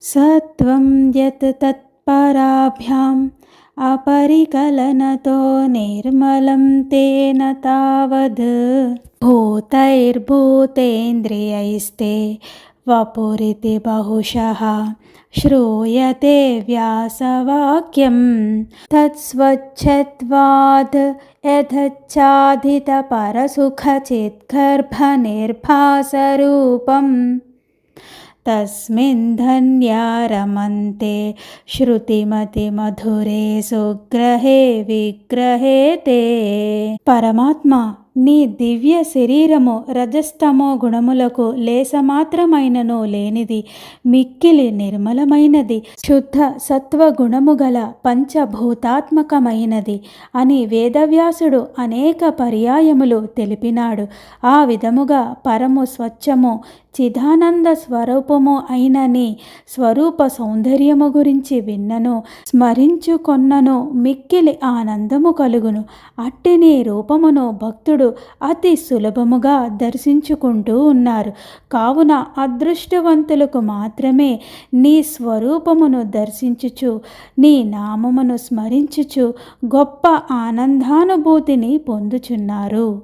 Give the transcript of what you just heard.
సత్వం యత్ తత్పరాభ్యాం अपरिकलनतो निर्मलं तेन तावद् भूतैर्भूतेन्द्रियैस्ते वपुरिति बहुशः श्रूयते व्यासवाक्यं तत्स्वच्छत्वाद् यथच्छादितपरसुखचिद्गर्भनिर्भासरूपम् तस्मिन् धन्या रमन्ते श्रुतिमतिमधुरे सुग्रहे विग्रहे ते। పరమాత్మ నీ దివ్య శరీరము రజస్తమో గుణములకు లేసమాత్రమైనను లేనిది, మిక్కిలి నిర్మలమైనది, శుద్ధ సత్వగుణము గల పంచభూతాత్మకమైనది అని వేదవ్యాసుడు అనేక పర్యాయములు తెలిపినాడు. ఆ విధముగా పరము స్వచ్ఛము చిదానంద స్వరూపము అయిన నీ స్వరూప సౌందర్యము గురించి విన్నను, స్మరించుకొన్నను మిక్కిలి ఆనందము కలుగును. అట్టి నీ రూపమును భక్తుడు అతి సులభముగా దర్శించుకుంటూ ఉన్నారు. కావున అదృష్టవంతులకు మాత్రమే నీ స్వరూపమును దర్శించుచు నీ నామమును స్మరించుచు గొప్ప ఆనందానుభూతిని పొందుచున్నారు.